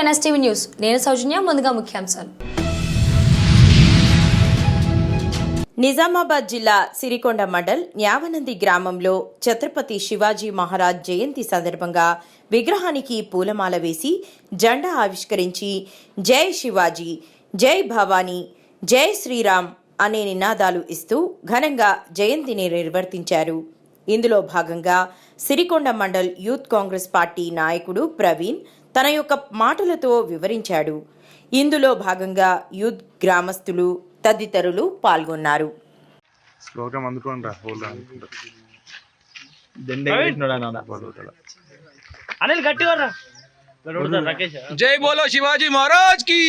NSTV news. నేను సౌజన్య. ముందుగా ముఖ్యాంశాలు. నిజామాబాద్ జిల్లా సిరికొండ మండల్ న్యావనంది గ్రామంలో ఛత్రపతి శివాజీ మహారాజ్ జయంతి సందర్భంగా విగ్రహానికి పూలమాల వేసి జెండా ఆవిష్కరించి జై శివాజీ, జై భవానీ, జై శ్రీరామ్ అనే నినాదాలు ఇస్తూ ఘనంగా జయంతిని నిర్వర్తించారు. ఇందులో భాగంగా సిరికొండ మండల్ యూత్ కాంగ్రెస్ పార్టీ నాయకుడు ప్రవీణ్ తన యొక్క మాటలతో వివరించాడు. ఇందులో భాగంగా యూత్, గ్రామస్తులు తదితరులు పాల్గొన్నారు. జై బోలో శివాజీ మహారాజ్ కి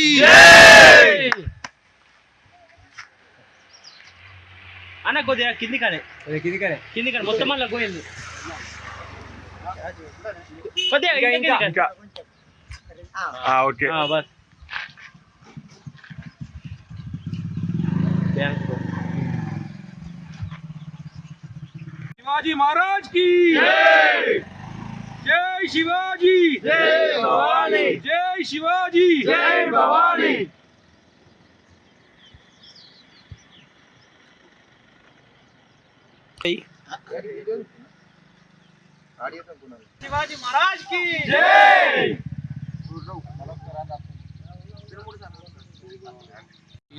అన్న కొద్దిగా కింది కానీ మొత్తం మళ్ళీ పోయింది కొద్దిగా ఓకే బస్ शिवाजी महाराज की जय, जय शिवाजी, जय भवानी, जय शिवाजी, जय भवानी. शिवाजी महाराज की जय.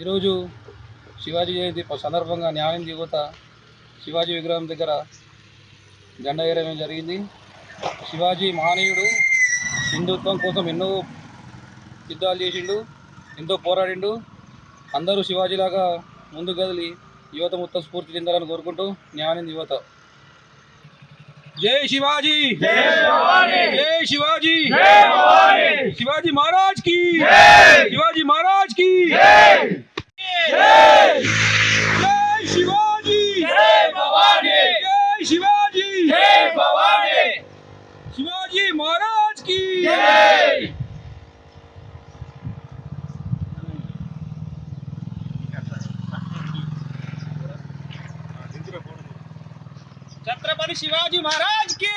ఈరోజు శివాజీ జయంతి సందర్భంగా న్యావనంది యువత శివాజీ విగ్రహం దగ్గర జెండా ఎగరవేయడం జరిగింది. శివాజీ మహనీయుడు, హిందుత్వం కోసం ఎన్నో యుద్ధాలు చేసిండు, ఎంతో పోరాడిండు. అందరూ శివాజీలాగా ముందుకు కదిలి యువత మొత్తం స్ఫూర్తి చెందాలని కోరుకుంటూ న్యావనంది యువత. जय शिवाजी, जय भवानी, जय शिवाजी, जय भवानी, शिवाजी महाराज की जय, शिवाजी महाराज की जय, जय, जय शिवाजी, जय भवानी, जय शिवाजी, जय भवानी, शिवाजी महाराज की जय. छत्रपति शिवाजी महाराज की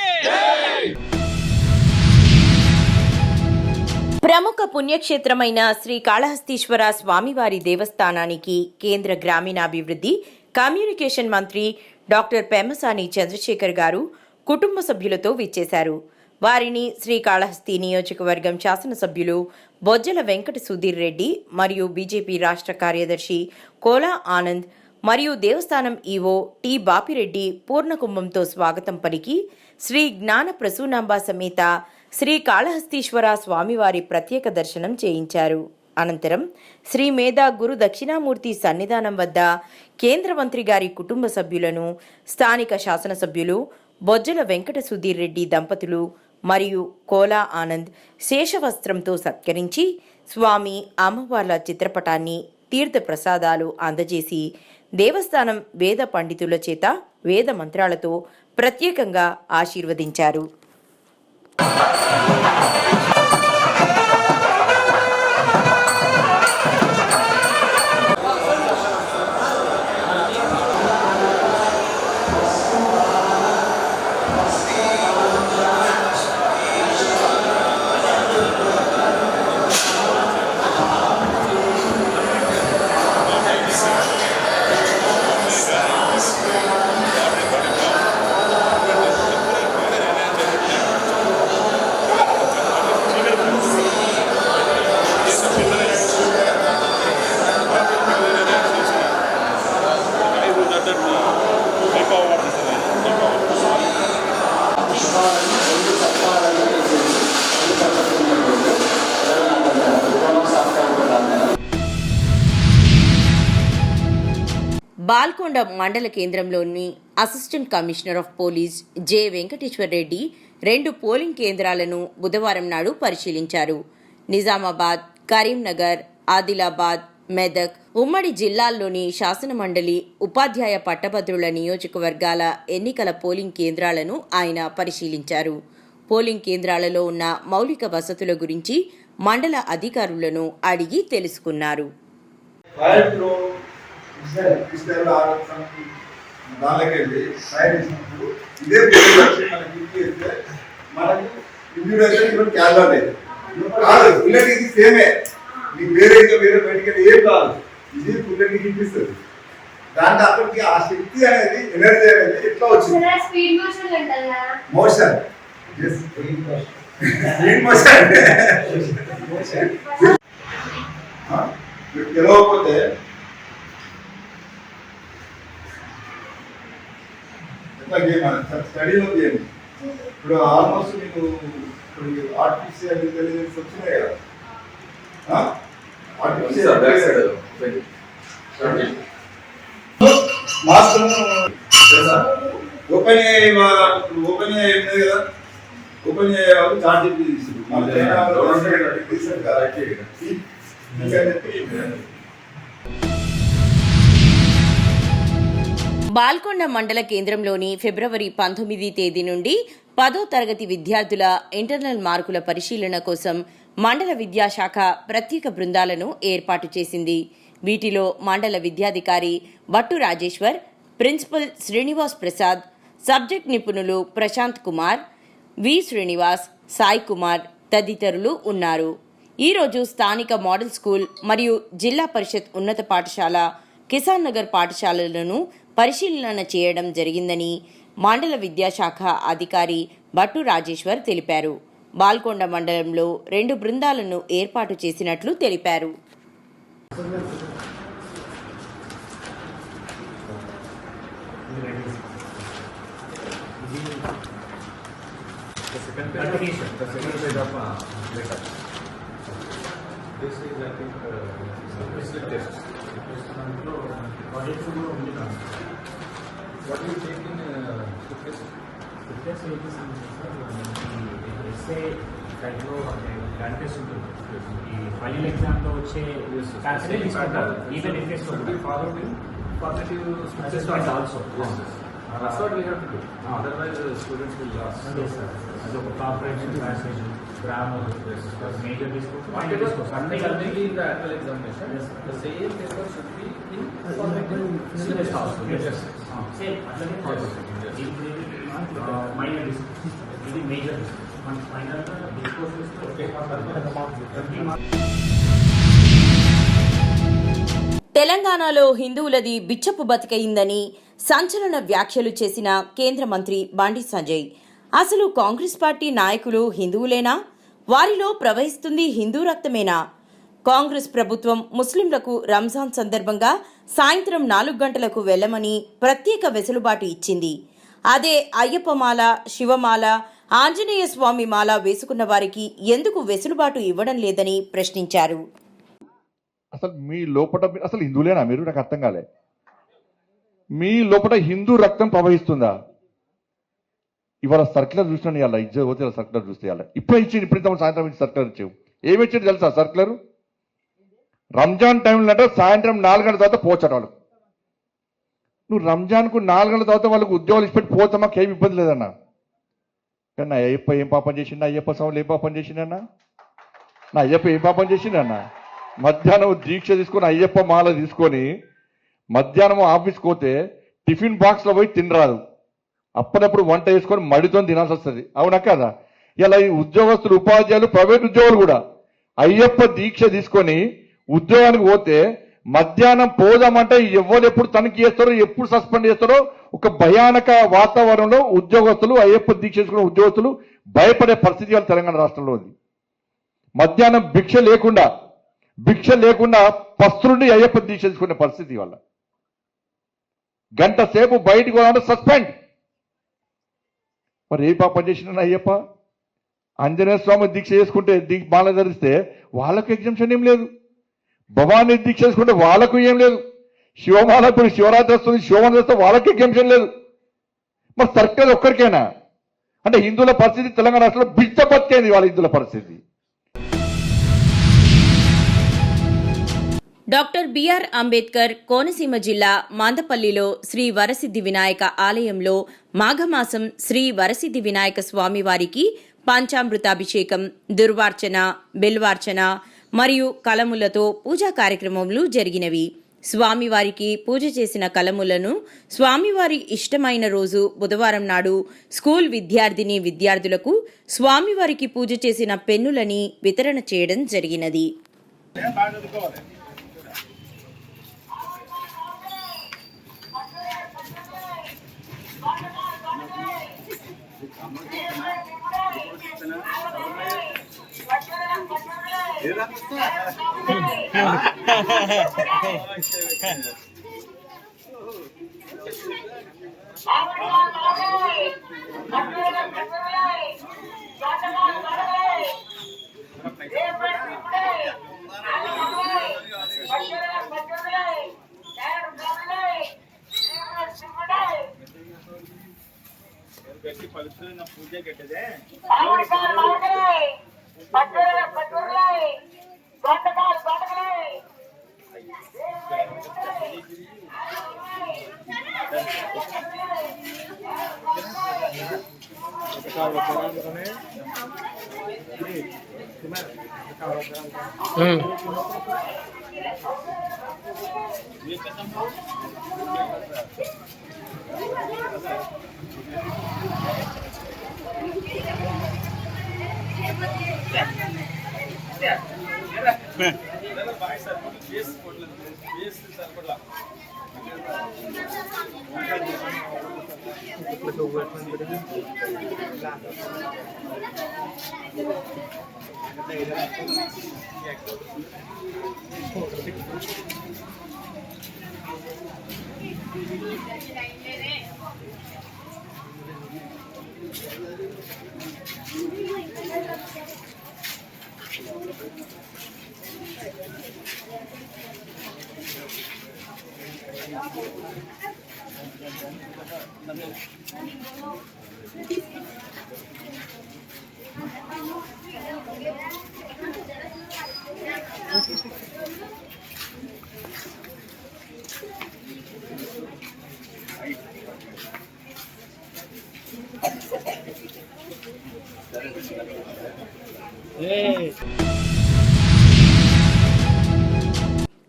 ప్రముఖ పుణ్యక్షేత్రమైన శ్రీకాళహస్తీశ్వర స్వామివారి దేవస్థానానికి కేంద్ర గ్రామీణాభివృద్ధి, కమ్యూనికేషన్ మంత్రి డాక్టర్ పెమ్మసాని చంద్రశేఖర్ గారు కుటుంబ సభ్యులతో విచ్చేశారు. వారిని శ్రీకాళహస్తి నియోజకవర్గం శాసనసభ్యులు బొజ్జల వెంకట సుధీర్ రెడ్డి మరియు బీజేపీ రాష్ట్ర కార్యదర్శి కోలా ఆనంద్ మరియు దేవస్థానం ఈవో టి బాపిరెడ్డి పూర్ణకుంభంతో స్వాగతం పలికి శ్రీ జ్ఞాన ప్రసూనాంబ సమేత శ్రీ కాళహస్తీశ్వర స్వామివారి ప్రత్యేక దర్శనం చేయించారు. అనంతరం శ్రీ మేధా గురు దక్షిణామూర్తి సన్నిధానం వద్ద కేంద్ర మంత్రి గారి కుటుంబ సభ్యులను స్థానిక శాసనసభ్యులు బొజ్జల వెంకట సుధీర్ రెడ్డి దంపతులు మరియు కోలా ఆనంద్ శేషవస్త్రంతో సత్కరించి స్వామి అమ్మవార్ల చిత్రపటాన్ని తీర్థ ప్రసాదాలు అందజేసి దేవస్థానం వేద పండితుల చేత వేద మంత్రాలతో ప్రత్యేకంగా ఆశీర్వదించారు. బాల్కొండ మండల కేంద్రంలోని assistant commissioner of police J Venkateshwar Reddy 2 polling కేంద్రాలను బుధవారం నాడు పరిశీలించారు. నిజామాబాద్, కరీంనగర్, ఆదిలాబాద్, మెదక్ ఉమ్మడి జిల్లాల్లోని శాసనమండలి ఉపాధ్యాయ పట్టభద్రుల నియోజకవర్గాల ఎన్నికల పోలింగ్ కేంద్రాలను ఆయన పరిశీలించారు. పోలింగ్ కేంద్రాలలో ఉన్న మౌలిక వసతుల గురించి మండల అధికారులను అడిగి తెలుసుకున్నారు. మనకి కాదు బుల్లెట్ ఇది సేమే, నీకు వేరే ఇంకా వేరే బయటికి ఏం కాదు, ఇది బుల్లెట్ నీకు ఇప్పిస్తుంది. దాంట్లో అక్కడికి ఆ శక్తి అనేది ఎనర్జీ అనేది ఎట్లా వచ్చింది? స్పీడ్ మోషన్ అంటారు కదా, మోషన్ స్పీడ్ మోషన్ గెలవకపోతే ఎట్లా గేమ్ స్టడీలో గేమ్. ఇప్పుడు ఆల్మోస్ట్ నీకు ఇప్పుడు ఆర్టిఫిషియల్ ఇంటెలిజెన్స్ వచ్చినాయి కదా, artificial master open AI open AI ఉన్నది కదా, ఓపెన్ ఏఐ వాళ్ళు చార్ట్ చెప్పి బాల్కొండ మండల కేంద్రంలోని ఫిబ్రవరి 19 తేదీ నుండి 10వ తరగతి విద్యార్థుల ఇంటర్నల్ మార్కుల పరిశీలన కోసం మండల విద్యాశాఖ ప్రత్యేక బృందాలను ఏర్పాటు చేసింది. వీటిలో మండల విద్యాధికారి భట్టు రాజేశ్వర్, ప్రిన్సిపల్ శ్రీనివాస్ ప్రసాద్, సబ్జెక్ట్ నిపుణులు ప్రశాంత్ కుమార్, వి శ్రీనివాస్, సాయి కుమార్ తదితరులు ఉన్నారు. ఈరోజు స్థానిక మోడల్ స్కూల్ మరియు జిల్లా పరిషత్ ఉన్నత పాఠశాల, కిసాన్ నగర్ పాఠశాలలను పరిశీలన చేయడం జరిగిందని మండల విద్యాశాఖ అధికారి భట్టు రాజేశ్వర్ తెలిపారు. బాల్కొండ మండలంలో 2 బృందాలను ఏర్పాటు చేసినట్లు తెలిపారు. ఈ ఫైనల్ ఎగ్జామ్ లో వచ్చే even effects also That's what we have to do. Otherwise, students will lost. Yes, sir. As a comprehension, translation, grammar, major discourse, minor discourse. Certainly in the annual examination, Yes, the same paper should be in syllabus also. Yes. Same. Minor discourse. This is major discourse. Minor discourse is okay. తెలంగాణలో హిందువులది బిచ్చపు బతికయిందని సంచలన వ్యాఖ్యలు చేసిన కేంద్ర మంత్రి బండి సంజయ్. అసలు Congress party నాయకులు హిందువులేనా? వారిలో ప్రవహిస్తుంది హిందూ రక్తమేనా? కాంగ్రెస్ ప్రభుత్వం ముస్లింలకు రంజాన్ సందర్భంగా సాయంత్రం 4 గంటలకు వెళ్లమని ప్రత్యేక వెసులుబాటు ఇచ్చింది. అదే అయ్యప్పమాల, శివమాల, ఆంజనేయ స్వామి మాల వేసుకున్న వారికి ఎందుకు వెసులుబాటు ఇవ్వడం లేదని ప్రశ్నించారు. అసలు మీ లోపల అసలు హిందువులేనా మీరు? నాకు అర్థం కాలే. మీ లోపల హిందూ రక్తం ప్రవహిస్తుందా? ఇవాళ సర్క్యులర్ చూసినా ఇవాళ ఇజ్జత్ పోతే సర్క్యులర్ చూస్తే ఇవాళ ఇప్పుడే ఇచ్చింది, ఇప్పుడు సాయంత్రం ఇచ్చి సర్క్యులర్ ఇచ్చావు. ఏమి ఇచ్చింది తెలుసా సర్క్యులర్? రంజాన్ టైంలో అంటే సాయంత్రం 4 గంటల తర్వాత పోచట వాళ్ళు. నువ్వు రంజాన్కు 4 గంటల తర్వాత వాళ్ళకు ఉద్యోగాలు ఇచ్చిపెట్టి పోతే మాకు ఏమి ఇబ్బంది లేదన్నా. కానీ నా అయ్యప్ప ఏం పాపం చేసిండు? అయ్యప్ప స్వాములు ఏం పాపం చేసిండన్నా? నా అయ్యప్ప ఏం పాపం చేసిండన్నా? మధ్యాహ్నం దీక్ష తీసుకొని అయ్యప్ప మాల తీసుకొని మధ్యాహ్నం ఆఫీస్కి పోతే టిఫిన్ బాక్స్లో పోయి తినరాదు. అప్పుడప్పుడు వంట వేసుకొని మడితో తినాల్సి వస్తుంది. అవునా కదా? ఇలా ఈ ఉద్యోగస్తులు, ఉపాధ్యాయులు, ప్రైవేట్ ఉద్యోగులు కూడా అయ్యప్ప దీక్ష తీసుకొని ఉద్యోగానికి పోతే మధ్యాహ్నం పోదామంటే ఎవరు ఎప్పుడు తనిఖీ చేస్తారో, ఎప్పుడు సస్పెండ్ చేస్తారో ఒక భయానక వాతావరణంలో ఉద్యోగస్తులు, అయ్యప్ప దీక్ష తీసుకున్న ఉద్యోగస్తులు భయపడే పరిస్థితి వాళ్ళ తెలంగాణ రాష్ట్రంలో ఉంది. మధ్యాహ్నం భిక్ష లేకుండా పస్తులుండి అయ్యప్ప దీక్ష తీసుకునే పరిస్థితి వల్ల గంట సేపు బయటకు పోవాలంటే సస్పెండ్. మరి ఏ పాపం చేసిన అయ్యప్ప? ఆంజనేయ స్వామి దీక్ష చేసుకుంటే మాల ధరిస్తే వాళ్ళకు ఎగ్జామ్షన్ ఏం లేదు. భవానీ దీక్ష చేసుకుంటే వాళ్ళకు ఏం లేదు. శివమాల ఇప్పుడు శివరాత్రి వస్తుంది, శివమాల చేస్తే వాళ్ళకి ఎగ్జామ్షన్ లేదు. మరి సర్కార్ ఒక్కరికైనా అంటే హిందువుల పరిస్థితి తెలంగాణ రాష్ట్రంలో బిచ్చ బతికైంది వాళ్ళ హిందువుల పరిస్థితి. డాక్టర్ బిఆర్ అంబేద్కర్ కోనసీమ జిల్లా మందపల్లిలో శ్రీ వరసిద్ధి వినాయక ఆలయంలో మాఘమాసం శ్రీ వరసిద్ధి వినాయక స్వామివారికి పంచామృతాభిషేకం, దుర్వార్చన, బిల్వార్చన మరియు కలములతో పూజా కార్యక్రమాలు జరిగినవి. స్వామివారికి పూజ చేసిన కలములను స్వామివారి ఇష్టమైన రోజు బుధవారం నాడు స్కూల్ విద్యార్థులకు స్వామివారికి పూజ చేసిన పెన్నులని వితరణ చేయడం జరిగినది. పూజ కట్టదే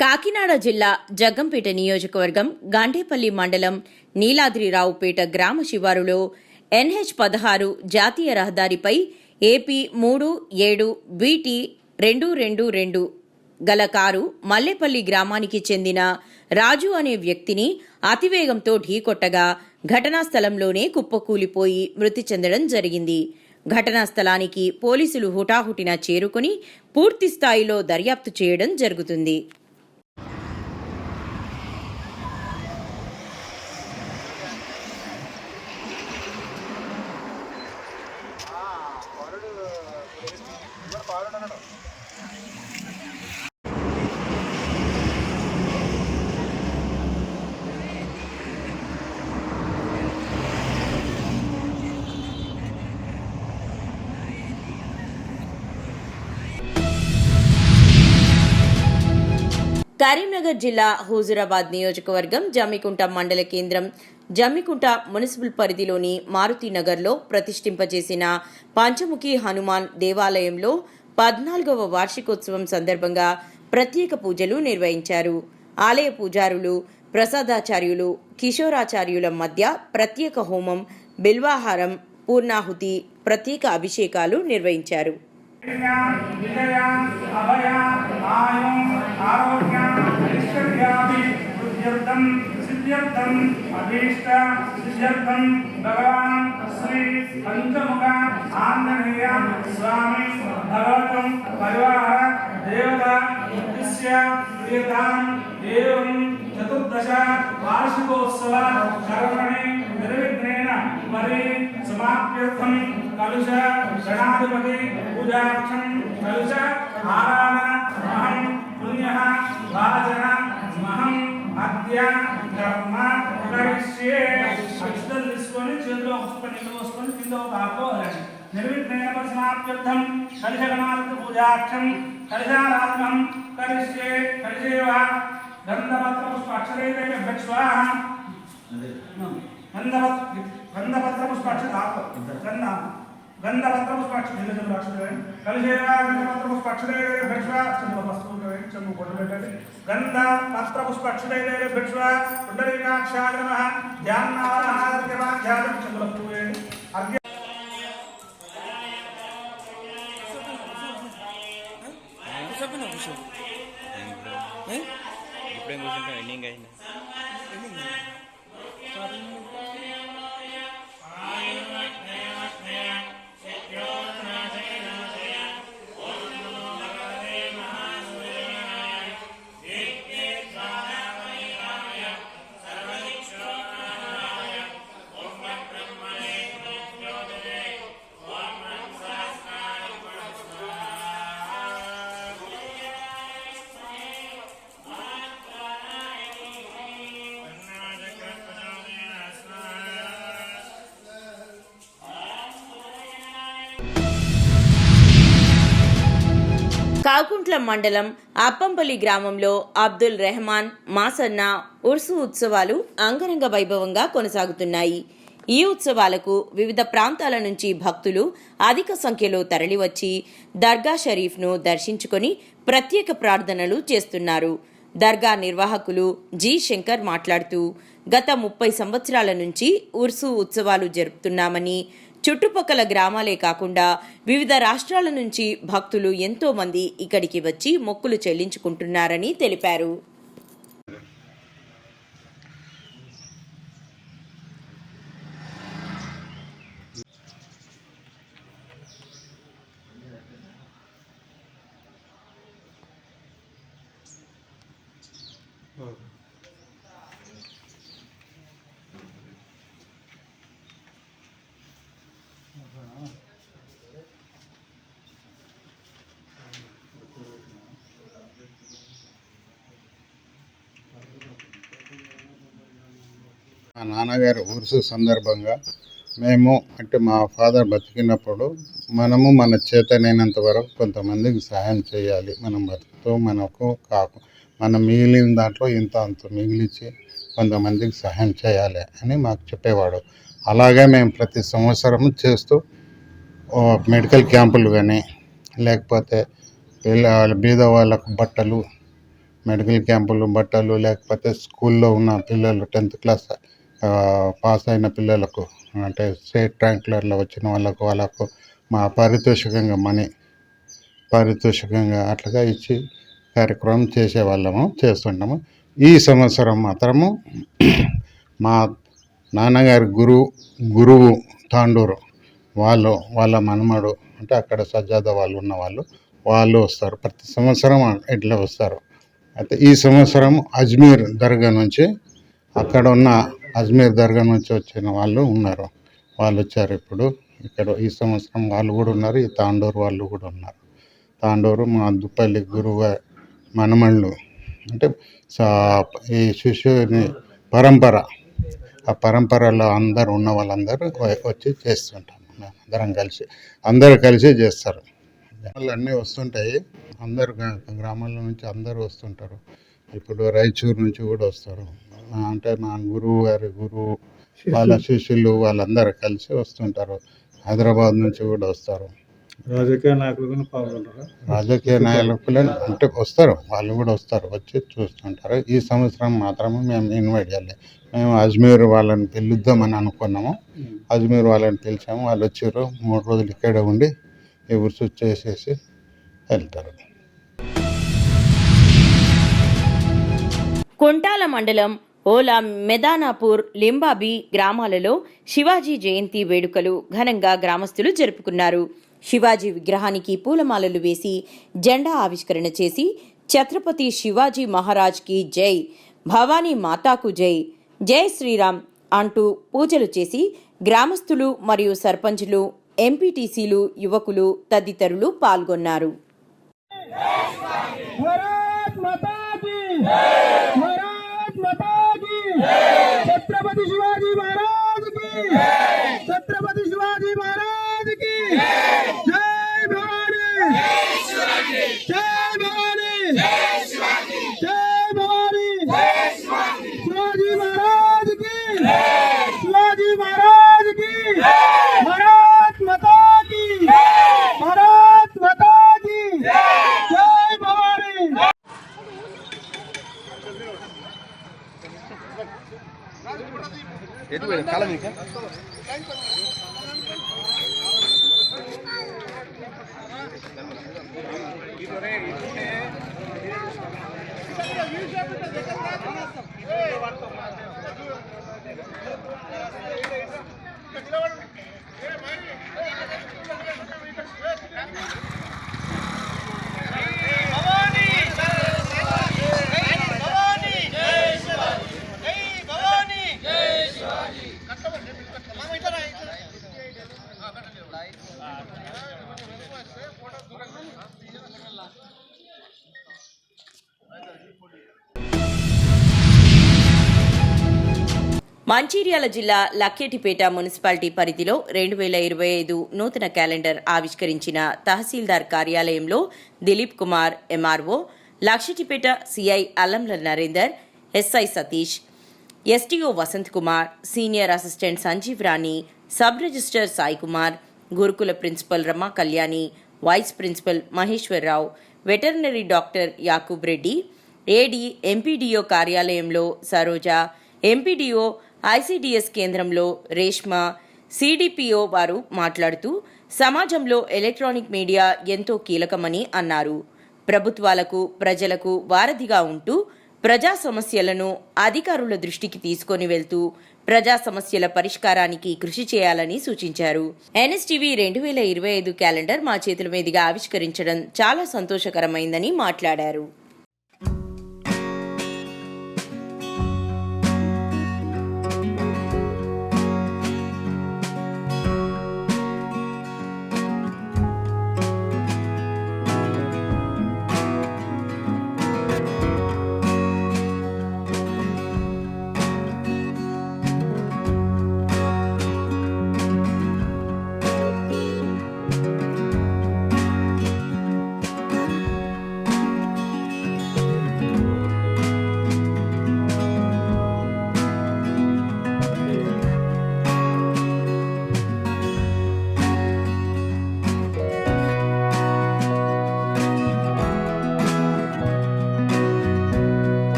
కాకినాడ జిల్లా జగ్గంపేట నియోజకవర్గం గాండేపల్లి మండలం నీలాద్రిరావుపేట గ్రామ శివారులో NH-16 జాతీయ రహదారిపై AP 37 BT 222 గల కారు మల్లేపల్లి గ్రామానికి చెందిన రాజు అనే వ్యక్తిని అతివేగంతో ఢీకొట్టగా ఘటనా స్థలంలోనే కుప్పకూలిపోయి మృతి చెందడం జరిగింది. ఘటనా స్థలానికి పోలీసులు హుటాహుటిన చేరుకుని పూర్తి స్థాయిలో దర్యాప్తు చేయడం జరుగుతుంది. కరీంనగర్ జిల్లా హుజూరాబాద్ నియోజకవర్గం జమ్మికుంట మండల కేంద్రం జమ్మికుంట మున్సిపల్ పరిధిలోని మారుతినగర్లో ప్రతిష్ఠింపజేసిన పంచముఖి హనుమాన్ దేవాలయంలో 14వ వార్షికోత్సవం సందర్భంగా ప్రత్యేక పూజలు నిర్వహించారు. ఆలయ పూజారులు, ప్రసాదాచార్యులు, కిషోరాచార్యుల మధ్య ప్రత్యేక హోమం, బిల్వాహారం, పూర్ణాహుతి, ప్రత్యేక అభిషేకాలు నిర్వహించారు. భగవాన్ శ్రీ పంచముఖ ఆంజనేయ స్వామి భగవతం పరివార దేవత ఉద్దిశ్య ప్రియతాం ఏవం చతుర్దశ వార్షికోత్సవ కర్మణి నిర్విఘ్నేన పరి సమాప్యర్థం కలుష గణాధిపతి పూజార్థం కలుష ఆరాధన మహం పుణ్యః వాచన మహం అద్య కర్మ కరిష్యే. అక్షతలు తీసుకొని చేతిలో నీళ్ళు పోసుకొని కింద ఒక ఆకు వదలండి. నిర్విఘ్నేన పరిసమాప్యర్థం కలుష గణాధిపతి పూజార్థం కలుషారాధనం కరిష్యే. కలిసేవ గంధపత్ర పుష్ప అక్షరైతే భక్ష్వాహ గంధపత్ర పుష్ప అక్షర గంధపత్రపుష్పాక్ష కలిసేవాక్షరే భిక్ష చంద్ర బొట్టు పెట్టండి. గంధ పత్ర పుష్పాక్షరే భిక్ష పుండరీకాక్షాయ నమః ధ్యానాధ్యానం చంద్ర పూజేయండి. అర్ఘ్య ఇప్పుడేం కూర్చుంటాం ఎండింగ్ అయింది. కాకుంట్ల మండలం అప్పంపల్లి గ్రామంలో అబ్దుల్ రెహమాన్ మాసన్న ఉర్సు ఉత్సవాలు అంగరంగ వైభవంగా కొనసాగుతున్నాయి. ఈ ఉత్సవాలకు వివిధ ప్రాంతాల నుంచి భక్తులు అధిక సంఖ్యలో తరలివచ్చి దర్గా షరీఫ్ను దర్శించుకొని ప్రత్యేక ప్రార్థనలు చేస్తున్నారు. దర్గా నిర్వాహకులు జి శంకర్ మాట్లాడుతూ గత 30 సంవత్సరాల నుంచి ఉర్సు ఉత్సవాలు జరుపుతున్నామని, చుట్టుపక్కల గ్రామాలే కాకుండా వివిధ రాష్ట్రాల నుంచి భక్తులు ఎంతో మంది ఇక్కడికి వచ్చి మొక్కులు చెల్లించుకుంటున్నారని తెలిపారు. మా నాన్నగారి ఊరుసు సందర్భంగా మేము అంటే మా ఫాదర్ బతికినప్పుడు మనము మన చేతనైనంత వరకు కొంతమందికి సహాయం చేయాలి. మనం బతుకుతూ మనకు మనం మిగిలిన దాంట్లో ఇంత అంత మిగిలిచి కొంతమందికి సహాయం చేయాలి అని మాకు చెప్పేవాడు. అలాగే మేము ప్రతి సంవత్సరం చేస్తూ మెడికల్ క్యాంపులు కానీ లేకపోతే బీద వాళ్ళకు బట్టలు, మెడికల్ క్యాంపులు బట్టలు, లేకపోతే స్కూల్లో ఉన్న పిల్లలు 10th క్లాస్ పాస్ అయిన పిల్లలకు అంటే స్టేట్ ర్యాంకులలో వచ్చిన వాళ్ళకు మా పారితోషికంగా పారితోషికంగా అట్లాగా ఇచ్చి కార్యక్రమం చేస్తుంటాము. ఈ సంవత్సరం మాత్రము మా నాన్నగారి గురువు తాండూరు వాళ్ళ మనమడు అంటే అక్కడ సజ్జాద వాళ్ళు వస్తారు. ప్రతి సంవత్సరం ఇట్లా వస్తారు. అయితే ఈ సంవత్సరం అజ్మీర్ దర్గా నుంచి అక్కడ ఉన్న అజ్మీర్ దర్గా నుంచి వచ్చిన వాళ్ళు ఉన్నారు. వాళ్ళు వచ్చారు ఇప్పుడు ఇక్కడ ఈ సంవత్సరం వాళ్ళు కూడా ఉన్నారు. ఈ తాండూరు వాళ్ళు కూడా ఉన్నారు. తాండూరు మా దుప్పల్లి గురువు మనమళ్ళు అంటే ఈ శిష్యుని పరంపర, ఆ పరంపరలో అందరు ఉన్న వాళ్ళందరూ వచ్చి చేస్తుంటాం. అందరూ కలిసి చేస్తారు. జనాలు అన్నీ వస్తుంటాయి. అందరు గ్రామాల నుంచి అందరూ వస్తుంటారు. ఇప్పుడు రాయచూరు నుంచి కూడా వస్తారు. అంటే మా గురువు వాళ్ళ శిష్యులు వాళ్ళందరూ కలిసి వస్తుంటారు. హైదరాబాద్ నుంచి కూడా వస్తారు. రాజకీయ నాయకులు పాల్గొంటారు. రాజకీయ నాయకులు అంటే వస్తారు, వాళ్ళు కూడా వస్తారు, వచ్చి చూస్తుంటారు. ఈ సంవత్సరం మాత్రమే మేము ఇన్వైట్ చేయాలి. మేము అజ్మీర్ వాళ్ళని పిలుద్దామని అనుకున్నాము. అజ్మీర్ వాళ్ళని పిలిచాము. వాళ్ళు వచ్చారు. 3 రోజులు ఇక్కడే ఉండి ఈ ఉర్సు చేసేసి వెళ్తారు. కొంటాల మండలం ఓలా, మెదానాపూర్, లింబాబి గ్రామాలలో శివాజీ జయంతి వేడుకలు ఘనంగా గ్రామస్తులు జరుపుకున్నారు. శివాజీ విగ్రహానికి పూలమాలలు వేసి జెండా ఆవిష్కరణ చేసి ఛత్రపతి శివాజీ మహారాజ్ కి జై, భవానీ మాతాకు జై, జై శ్రీరామ్ అంటూ పూజలు చేసి గ్రామస్తులు మరియు సర్పంచులు, ఎంపీటీసీలు, యువకులు తదితరులు పాల్గొన్నారు. छत्रपति शिवाजी महाराज की, छत्रपति शिवाजी महाराज की जय भवानी, जय भवानी, जय भवानी, शिवाजी महाराज की, शिवाजी महाराज की, भारत माता की। మంచిర్యాల జిల్లా లక్కేటిపేట మున్సిపాలిటీ పరిధిలో 2025 నూతన క్యాలెండర్ ఆవిష్కరించిన తహసీల్దార్ కార్యాలయంలో Dilip Kumar MRO, Laxettipet CI Allamla Narender, SI Satish, STO Vasanth Kumar, senior assistant Sanjeev Rani, sub register Sai Kumar, గురుకుల principal Rama Kalyani, vice principal Maheshwararao, veterinary doctor Yakub Reddy, AD MPDO కార్యాలయంలో సరోజ, ఎంపీడీఓ ఐసీడీఎస్ కేంద్రంలో రేష్మ, సిడిపిఓ వారు మాట్లాడుతూ సమాజంలో ఎలక్ట్రానిక్ మీడియా ఎంతో కీలకమని అన్నారు. ప్రభుత్వాలకు ప్రజలకు వారధిగా ఉంటూ ప్రజా సమస్యలను అధికారుల దృష్టికి తీసుకొని వెళ్తూ ప్రజా సమస్యల పరిష్కారానికి కృషి చేయాలని సూచించారు. ఎన్ఎస్టీవీ 2025 క్యాలెండర్ మా చేతుల మీదుగా ఆవిష్కరించడం చాలా సంతోషకరమైందని మాట్లాడారు.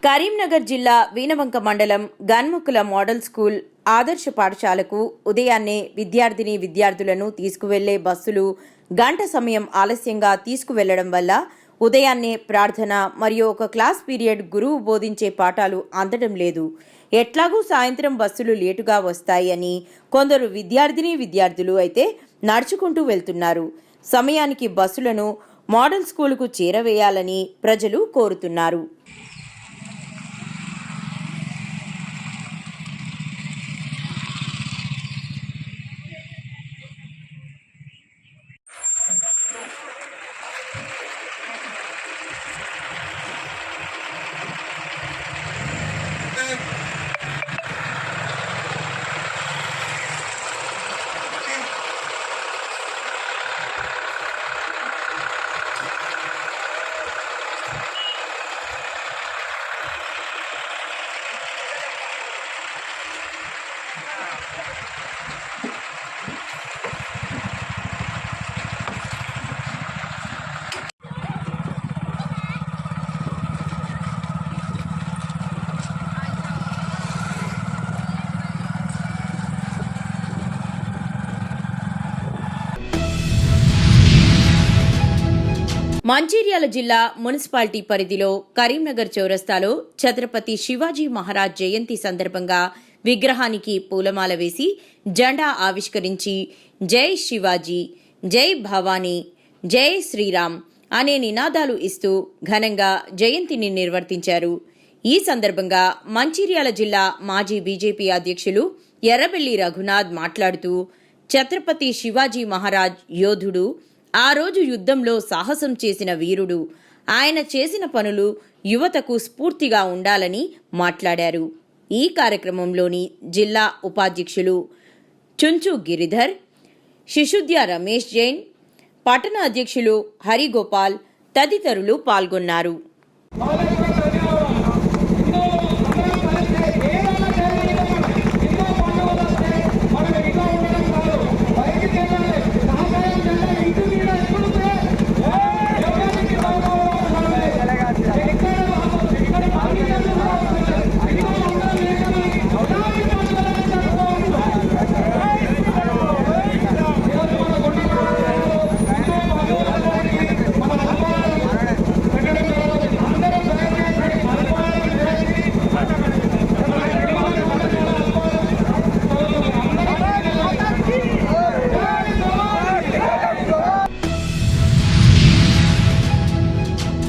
కరీంనగర్ జిల్లా వీణవంక మండలం గన్ముకుల మోడల్ స్కూల్ ఆదర్శ పాఠశాలకు ఉదయాన్నే విద్యార్థులను తీసుకువెళ్లే బస్సులు గంట సమయం ఆలస్యంగా తీసుకువెళ్లడం వల్ల ఉదయాన్నే ప్రార్థన మరియు ఒక క్లాస్ పీరియడ్ గురువు బోధించే పాఠాలు అందడం లేదు. ఎట్లాగూ సాయంత్రం బస్సులు లేటుగా వస్తాయి అని కొందరు విద్యార్థులు అయితే నడుచుకుంటూ వెళ్తున్నారు. సమయానికి బస్సులను మోడల్ స్కూలుకు చేరవేయాలని ప్రజలు కోరుతున్నారు. మంచిర్యాల జిల్లా మున్సిపాలిటీ పరిధిలో కరీంనగర్ చౌరస్తాలో ఛత్రపతి శివాజీ మహారాజ్ జయంతి సందర్భంగా విగ్రహానికి పూలమాల వేసి జెండా ఆవిష్కరించి జై శివాజీ, జై భవానీ, జై శ్రీరామ్ అనే నినాదాలు ఇస్తూ ఘనంగా జయంతిని నిర్వర్తించారు. ఈ సందర్భంగా మంచిర్యాల జిల్లా మాజీ బీజేపీ అధ్యక్షులు ఎర్రబెల్లి రఘునాథ్ మాట్లాడుతూ ఛత్రపతి శివాజీ మహారాజ్ యోధుడు, ఆ రోజు యుద్ధంలో సాహసం చేసిన వీరుడు. ఆయన చేసిన పనులు యువతకు స్ఫూర్తిగా ఉండాలని మాట్లాడారు. ఈ కార్యక్రమంలోని జిల్లా ఉపాధ్యక్షులు చుంచు గిరిధర్, శిశుద్య రమేష్ జైన్, పట్టణ అధ్యక్షులు హరిగోపాల్ తదితరులు పాల్గొన్నారు.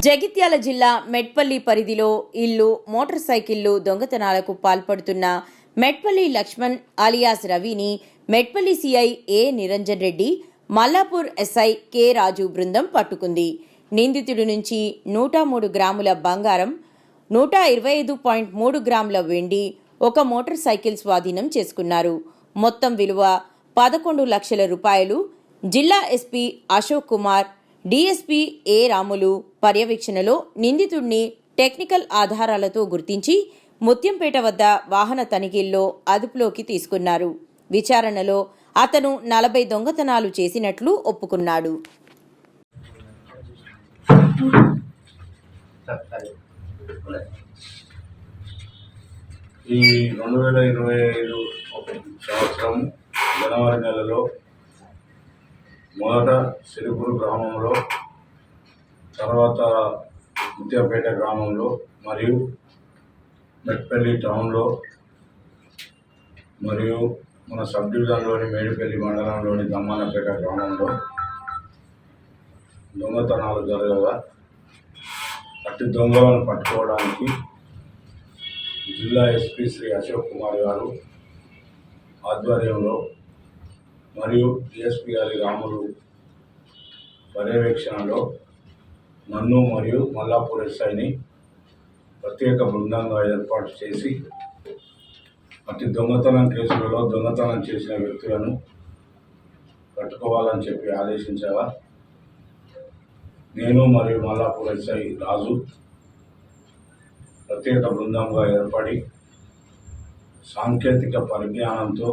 జగిత్యాల జిల్లా మెట్పల్లి పరిధిలో ఇల్లు, మోటార్ సైకిళ్లు దొంగతనాలకు పాల్పడుతున్న మెట్పల్లి లక్ష్మణ్ అలియాస్ రవిని మెట్పల్లి సిఐ ఏ నిరంజన్ రెడ్డి, మల్లాపూర్ ఎస్ఐ కె రాజు బృందం పట్టుకుంది. నిందితుడి నుంచి 103 గ్రాముల బంగారం, 125.3 గ్రాముల వెండి, ఒక మోటార్ సైకిల్ స్వాధీనం చేసుకున్నారు. మొత్తం విలువ 11 లక్షల రూపాయలు. జిల్లా ఎస్పీ అశోక్ కుమార్, డీఎస్పీ ఏ రాములు పర్యవేక్షణలో నిందితుడిని టెక్నికల్ ఆధారాలతో గుర్తించి ముత్యంపేట వద్ద వాహన తనిఖీల్లో అదుపులోకి తీసుకున్నారు. విచారణలో అతను 40 దొంగతనాలు చేసినట్లు ఒప్పుకున్నాడు. ఈ 2025 సంవత్సరం జనవరి నెలలో మొదట సిరిపూర్ గ్రామంలో, తర్వాత ముత్యంపేట గ్రామంలో మరియు మెట్పల్లి టౌన్లో మరియు మన సబ్ డివిజన్లోని మేడిపల్లి మండలంలోని దమ్మానపేట గ్రామంలో దొంగతనాలు జరగగా అట్టి దొంగలను పట్టుకోవడానికి జిల్లా ఎస్పీ శ్రీ అశోక్ కుమార్ గారు ఆధ్వర్యంలో మరియు డిఎస్పీ గారి రాములు పర్యవేక్షణలో నన్ను మరియు మల్లాపూర్ ఎస్ఐని ప్రత్యేక బృందంగా ఏర్పాటు చేసి అతి దొంగతనం కేసులలో దొంగతనం చేసిన వ్యక్తులను పట్టుకోవాలని చెప్పి ఆదేశించగా నేను మరియు మల్లాపూర్ ఎస్ఐ రాజు ప్రత్యేక బృందంగా ఏర్పడి సాంకేతిక పరిజ్ఞానంతో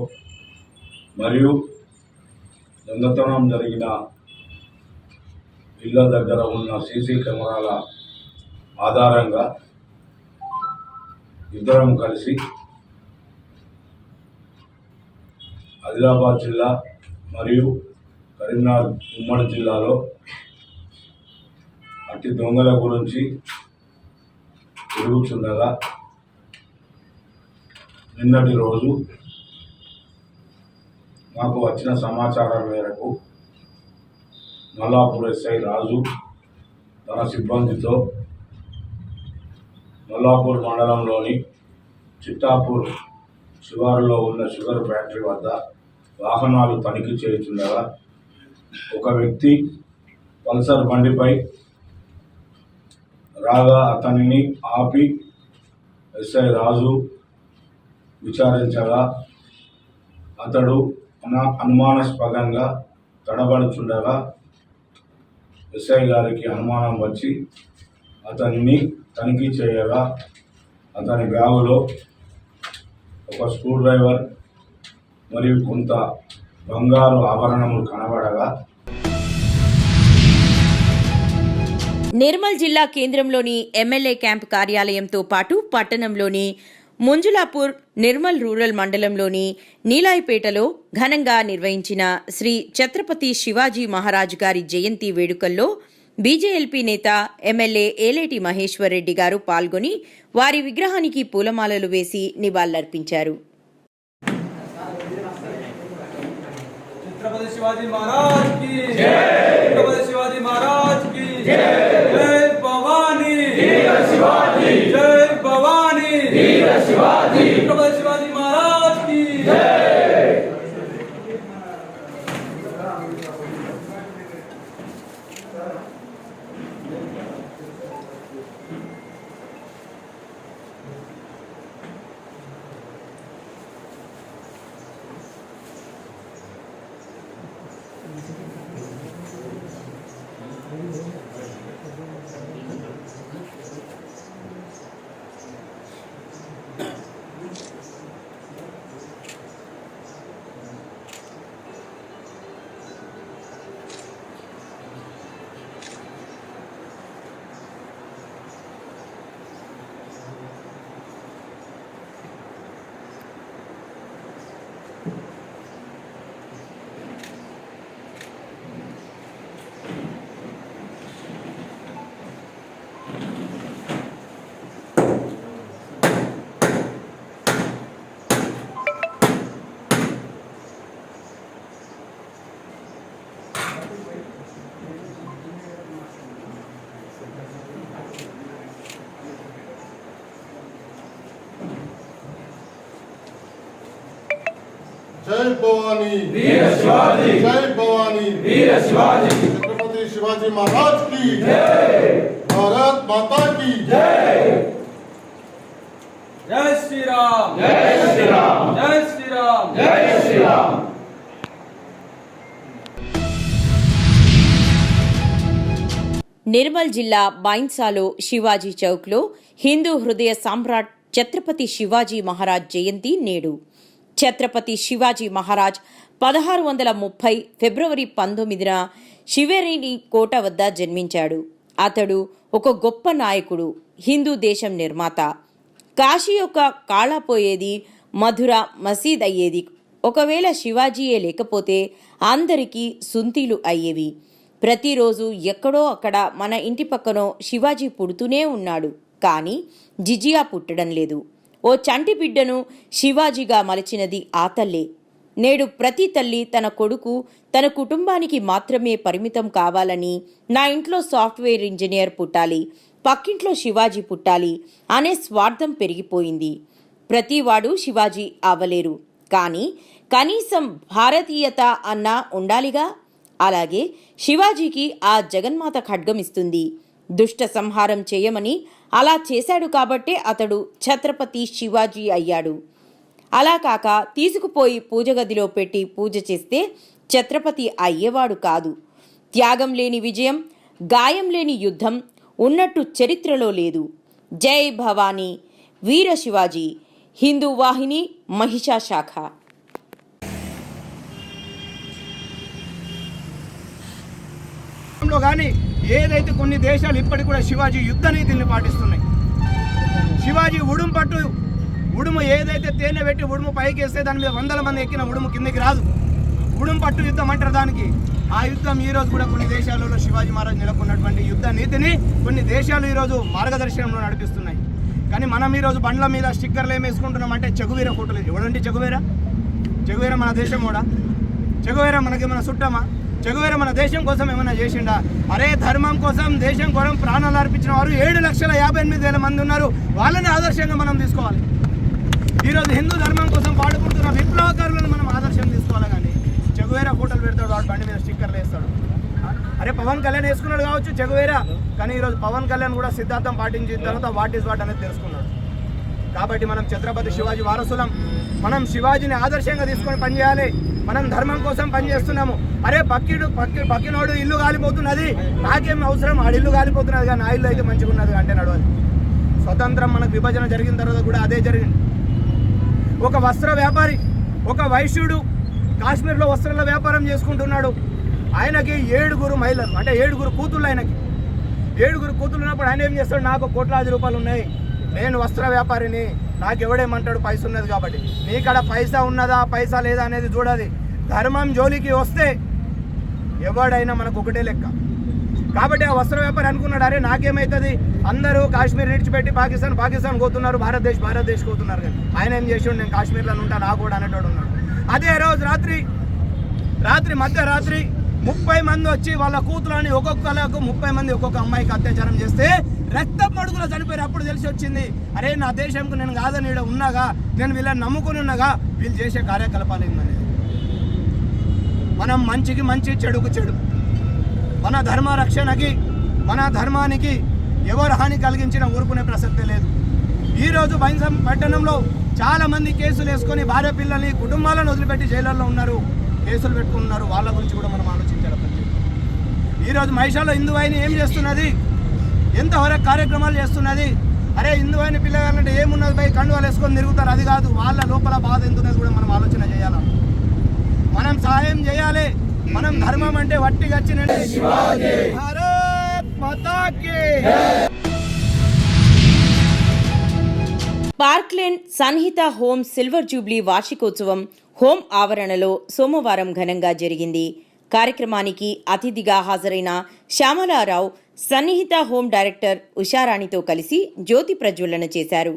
మరియు దొంగతనం జరిగిన ఇళ్ల దగ్గర ఉన్న సీసీ కెమెరాల ఆధారంగా ఇద్దరం కలిసి ఆదిలాబాద్ జిల్లా మరియు కరీంనగర్ ఉమ్మడి జిల్లాలో అట్టి దొంగల గురించి తిరుగుతుండగా నిన్నటి రోజు నాకు వచ్చిన సమాచారం మేరకు మల్లాపూర్ ఎస్ఐ రాజు తన సిబ్బందితో మల్లాపూర్ మండలంలోని చిట్టాపూర్ శివారులో ఉన్న షుగర్ ఫ్యాక్టరీ వద్ద వాహనాలు తనిఖీ చేస్తుండగా ఒక వ్యక్తి పల్సర్ బండిపై రాగా అతనిని ఆపి ఎస్ఐ రాజు విచారించగా అతడు అనుమానాస్పదంగా తడబడుచుండగా ఎస్ఐ గారికి అనుమానం వచ్చి అతన్ని తనిఖీ చేయగా అతని బ్యాగులో ఒక స్క్రూ డ్రైవర్ మరియు కొంత బంగారు ఆభరణములు కనబడగా నిర్మల్ జిల్లా కేంద్రంలోని ఎమ్మెల్యే క్యాంప్ కార్యాలయంతో పాటు పట్టణంలోని ముంజులాపూర్, నిర్మల్ రూరల్ మండలంలోని నీలాయిపేటలో ఘనంగా నిర్వహించిన శ్రీ ఛత్రపతి శివాజీ మహారాజ్ గారి జయంతి వేడుకల్లో బీజేఎల్పీ నేత ఎమ్మెల్యే ఏలేటి మహేశ్వర్ రెడ్డి గారు పాల్గొని వారి విగ్రహానికి పూలమాలలు వేసి నివాళులర్పించారు. छत्रपति शिवाजी महाराज की जय, छत्रपति शिवाजी महाराज की जय, जय भवानी वीर शिवाजी, जय भवानी वीर शिवाजी, छत्रपति शिवाजी महाराज की जय। జై భవానీ వీర శివాజీ, జై భవానీ వీర శివాజీ, ఛత్రపతి శివాజీ మహారాజ్ की జై, భారత్ మాతా की జై. జై శ్రీరామ్, జై శ్రీరామ్, జై శ్రీరామ్, జై శ్రీరామ్. నిర్మల్ జిల్లా బైన్సాలో శివాజీ చౌక్లో హిందూ హృదయ సామ్రాట్ ఛత్రపతి శివాజీ మహారాజ్ జయంతి నేడు. ఛత్రపతి శివాజీ మహారాజ్ 1630 ఫిబ్రవరి 19న శివేరిని కోట వద్ద జన్మించాడు. అతడు ఒక గొప్ప నాయకుడు, హిందూ దేశం నిర్మాత. కాశీ యొక్క కాళాపోయేది, మధుర మసీద్ అయ్యేది. ఒకవేళ శివాజీయే లేకపోతే అందరికీ సుంతీలు అయ్యేవి. ప్రతిరోజు ఎక్కడో అక్కడ మన ఇంటి పక్కనో శివాజీ పుడుతూనే ఉన్నాడు, కానీ జిజియా పుట్టడం లేదు. ఓ చంటి బిడ్డను శివాజీగా మలిచినది ఆ తల్లే. నేడు ప్రతి తల్లి తన కొడుకు తన కుటుంబానికి మాత్రమే పరిమితం కావాలని, నా ఇంట్లో సాఫ్ట్వేర్ ఇంజనీర్ పుట్టాలి, పక్కింట్లో శివాజీ పుట్టాలి అనే స్వార్థం పెరిగిపోయింది. ప్రతివాడు శివాజీ అవ్వలేరు, కానీ కనీసం భారతీయత అన్నా ఉండాలిగా. అలాగే శివాజీకి ఆ జగన్మాత ఖడ్గం ఇస్తుంది. దుష్ట సంహారం చేయమని అలా చేశాడు కాబట్టే అతడు ఛత్రపతి శివాజీ అయ్యాడు. అలా కాక తీసుకుపోయి పూజ గదిలో పెట్టి పూజ చేస్తే ఛత్రపతి అయ్యేవాడు కాదు. త్యాగం లేని విజయం, గాయం లేని యుద్ధం ఉన్నట్టు చరిత్రలో లేదు. జై భవానీ వీర శివాజీ. హిందూ వాహిని, మహిషా శాఖ. కానీ ఏదైతే కొన్ని దేశాలు ఇప్పటికి కూడా శివాజీ యుద్ధ నీతిని పాటిస్తున్నాయి. శివాజీ ఉడుము ఏదైతే తేనె పెట్టి ఉడుము పైకి వేస్తే దాని మీద 100 మంది ఎక్కిన ఉడుము కిందకి రాదు. ఉడుము పట్టు యుద్ధం అంటారు దానికి. ఆ యుద్ధం ఈ రోజు కూడా కొన్ని దేశాలలో శివాజీ మహారాజ్ నెలకొన్నటువంటి యుద్ధ నీతిని కొన్ని దేశాలు ఈరోజు మార్గదర్శనంలో నడిపిస్తున్నాయి. కానీ మనం ఈరోజు బండ్ల మీద స్టిక్కర్లు ఏమి వేసుకుంటున్నాం అంటే చెగువీర ఫోటోలు. ఎవడండి చెగువీర? చెగువీర మన దేశం కూడా? చెగువీర మనకి మన చుట్టమా? చెగువీర మన దేశం కోసం ఏమైనా చేసిండా? అరే ధర్మం కోసం, దేశం కోసం ప్రాణాలు అర్పించిన వారు 7,58,000 మంది ఉన్నారు. వాళ్ళని ఆదర్శంగా మనం తీసుకోవాలి. ఈరోజు హిందూ ధర్మం కోసం పాడుకుంటున్న విప్లవకారులను మనం ఆదర్శం తీసుకోవాలి. కానీ చెగువీర ఫోటోలు పెడతాడు, వాడు బండి మీద స్టిక్కర్లు వేస్తాడు. అరే పవన్ కళ్యాణ్ వేసుకున్నాడు కావచ్చు చెగువీర, కానీ ఈరోజు పవన్ కళ్యాణ్ కూడా సిద్ధాంతం పాటించిన తర్వాత వాట్ ఈజ్ వాట్ అనేది తెలుసుకున్నాడు. కాబట్టి మనం ఛత్రపతి శివాజీ వారసులం. మనం శివాజీని ఆదర్శంగా తీసుకొని పనిచేయాలి. మనం ధర్మం కోసం పనిచేస్తున్నాము. అరే పక్కినోడు ఇల్లు కాలిపోతున్నది, నాకేం అవసరం, ఆడి ఇల్లు కాలిపోతున్నది కానీ నా ఇల్లు అయితే మంచిగా ఉన్నది అంటే నడవాలి. స్వతంత్రం మనకు విభజన జరిగిన తర్వాత కూడా అదే జరిగింది. ఒక వస్త్ర వ్యాపారి, ఒక వైశ్యుడు కాశ్మీర్లో వస్త్రాల వ్యాపారం చేసుకుంటున్నాడు. ఆయనకి 7 మహిళలు, అంటే 7 కూతుళ్ళు. ఆయనకి 7 కూతుళ్ళు ఉన్నప్పుడు ఆయన ఏం చేస్తాడు? నాకు కోట్లాది రూపాయలు ఉన్నాయి, నేను వస్త్ర వ్యాపారిని, నాకు ఎవడేమంటాడు? పైసా ఉన్నది కాబట్టి. నీకడ పైసా ఉన్నదా పైసా లేదా అనేది చూడాలి. ధర్మం జోలికి వస్తే ఎవడైనా మనకు ఒకటే లెక్క. కాబట్టి ఆ వస్త్ర వ్యాపారి అనుకున్నాడు, అరే నాకేమవుతుంది, అందరూ కాశ్మీర్ విడిచిపెట్టి పాకిస్తాన్ పోతున్నారు, భారతదేశ్ పోతున్నారు. కానీ ఆయన ఏం చేసాడు? నేను కాశ్మీర్లో ఉంటాను నాకు కూడా అనేటోడు ఉన్నాడు. అదే రోజు మధ్యరాత్రి 30 మంది వచ్చి వాళ్ళ కూతులని ఒక్కొక్కలకు 30 మంది ఒక్కొక్క అమ్మాయికి అత్యాచారం చేస్తే రక్తం మడుగులో చనిపోయారు. అప్పుడు తెలిసి వచ్చింది, అరే నా దేశంకు నేను కాదని ఇక్కడ ఉన్నాగా, నేను వీళ్ళని నమ్ముకుని ఉన్నాగా, వీళ్ళు చేసే కార్యకలాపాలు ఏందనేది. మనం మంచికి మంచి, చెడుకు చెడు. మన ధర్మ రక్షణకి, మన ధర్మానికి ఎవరు హాని కలిగించినా ఊరుకునే ప్రసక్తే లేదు. ఈరోజు బైన్సం పట్టణంలో చాలామంది కేసులు వేసుకొని భార్య పిల్లల్ని, కుటుంబాలను వదిలిపెట్టి జైళ్ళల్లో ఉన్నారు, కేసులు పెట్టుకున్నారు. వాళ్ళ గురించి కూడా మనం ఆలోచించాలి. ఈరోజు మహిషాలో హిందూ వాహిని ఏం చేస్తున్నది? ఎంతవరకు కార్యక్రమాలు చేస్తున్నది? అరే హిందూ వాహిని పిల్లగాలంటే ఏమున్నది? పై కండువాలు వేసుకొని తిరుగుతారు, అది కాదు. వాళ్ళ లోపల బాధ ఎంతున్నది కూడా మనం ఆలోచన చేయాలి. మనం సహాయం చేయాలి. మనం ధర్మం అంటే వట్టిగా వచ్చినండి. భారత్ మాతా కీ. Park lane Sanhita home silver jubilee వార్షికోత్సవం హోం ఆవరణలో సోమవారం ఘనంగా జరిగింది. కార్యక్రమానికి అతిథిగా హాజరైన శ్యామలారావు సన్నిహిత హోం డైరెక్టర్ ఉషారాణితో కలిసి జ్యోతి ప్రజ్వలన చేశారు.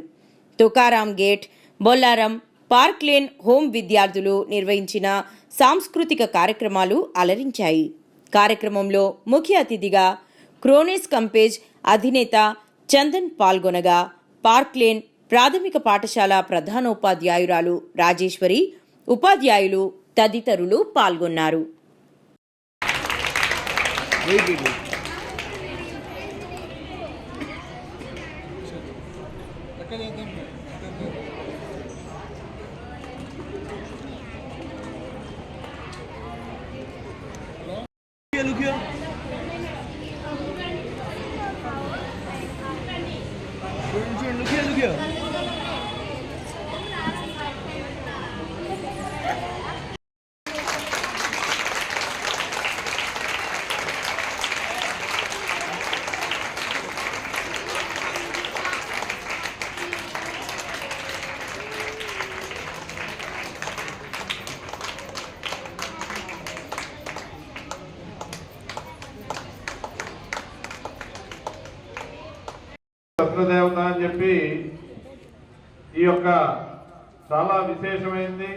తుకారాం గేట్, బొల్లారం, పార్క్లేన్ హోం విద్యార్థులు నిర్వహించిన సాంస్కృతిక కార్యక్రమాలు అలరించాయి. కార్యక్రమంలో ముఖ్య అతిథిగా క్రోనేస్ కంపేజ్ అధినేత చందన్ పాల్గొనగా, పార్క్లేన్ ప్రాథమిక పాఠశాల ప్రధానోపాధ్యాయురాలు రాజేశ్వరి, ఉపాధ్యాయులు తదితరులు పాల్గొన్నారు. ఛత్రదేవత అని చెప్పి ఈ యొక్క చాలా విశేషమైంది.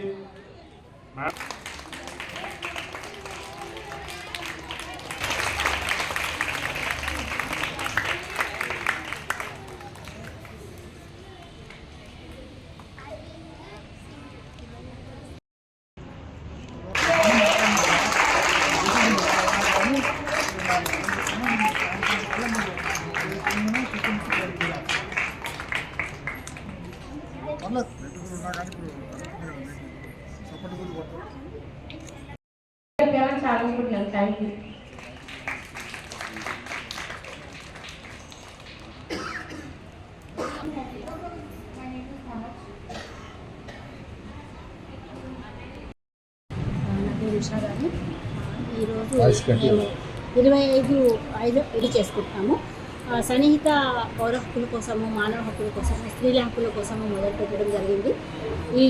ఈరోజు మేము 25 ఇది చేసుకుంటున్నాము. సన్నిహిత పౌర హక్కుల కోసము, మానవ హక్కుల కోసము, స్త్రీల హక్కుల కోసము మొదలు పెట్టడం జరిగింది. ఈ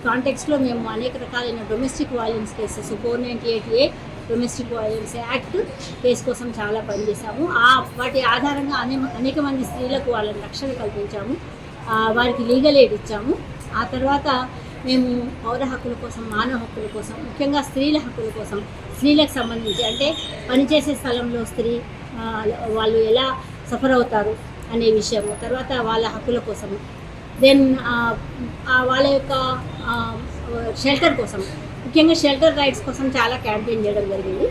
కాంటెక్స్లో మేము అనేక రకాలైన domestic violence cases 498A domestic violence act case కోసం చాలా పనిచేసాము. వాటి ఆధారంగా అనేక మంది స్త్రీలకు వాళ్ళని రక్షణ కల్పించాము, వారికి లీగల్ ఎయిడ్ ఇచ్చాము. ఆ తర్వాత మేము పౌర హక్కుల కోసం, మానవ హక్కుల కోసం, ముఖ్యంగా స్త్రీల హక్కుల కోసం, స్త్రీలకు సంబంధించి అంటే పనిచేసే స్థలంలో స్త్రీ వాళ్ళు ఎలా సఫర్ అవుతారు అనే విషయము, తర్వాత వాళ్ళ హక్కుల కోసము, దెన్ వాళ్ళ యొక్క షెల్టర్ కోసం, ముఖ్యంగా షెల్టర్ రైట్స్ కోసం చాలా క్యాంపెయిన్ చేయడం జరిగింది.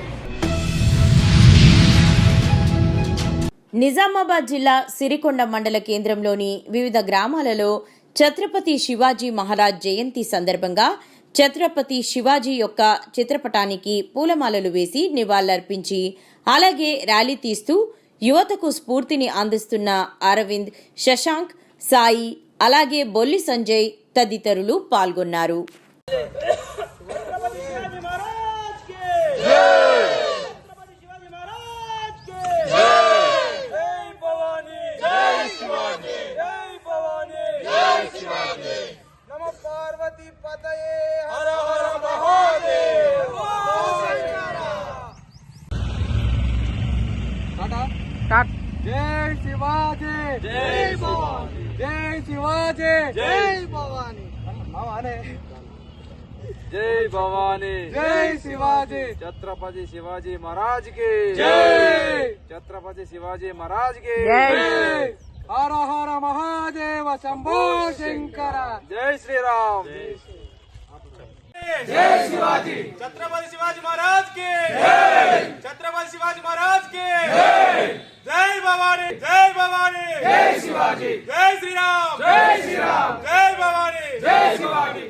నిజామాబాద్ జిల్లా సిరికొండ మండల కేంద్రంలోని వివిధ గ్రామాలలో ఛత్రపతి శివాజీ మహారాజ్ జయంతి సందర్భంగా ఛత్రపతి శివాజీ యొక్క చిత్రపటానికి పూలమాలలు వేసి నివాళులర్పించి అలాగే ర్యాలీ తీస్తూ యువతకు స్ఫూర్తిని అందిస్తున్న అరవింద్, శశాంక్, సాయి, అలాగే బొల్లి సంజయ్ తదితరులు పాల్గొన్నారు. జై శివాజీ, జై భవానీ, జై శివాజీ, జై భవానీ, జై భవానీ, జై శివాజీ, ఛత్రపతి శివాజీ మహారాజ్ కి జై, ఛత్రపతి శివాజీ మహారాజ్ కి జై, హర హర మహాదేవ శంభో శంకర, జై శ్రీరామ్, జై శివాజీ, ఛత్రపతి శివాజీ మహారాజ్ కి జై, ఛత్రపతి శివాజీ మహారాజ్ కి జై, జై భవానీ, జై భవానీ, జై శివాజీ, జై శ్రీరామ్, జై శ్రీరామ్, జై భవానీ, జై శివాజీ.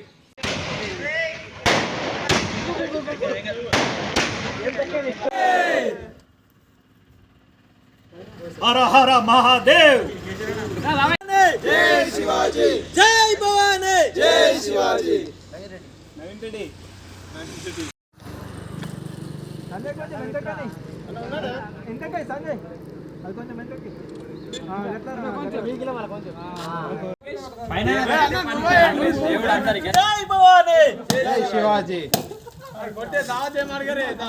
హర హర మహాదేవ్, జై శివాజీ, జై భవానీ, జై శివాజీ. జై భవానీ, జై శివాజీ. కొట్టే దావతే మార్గరే దా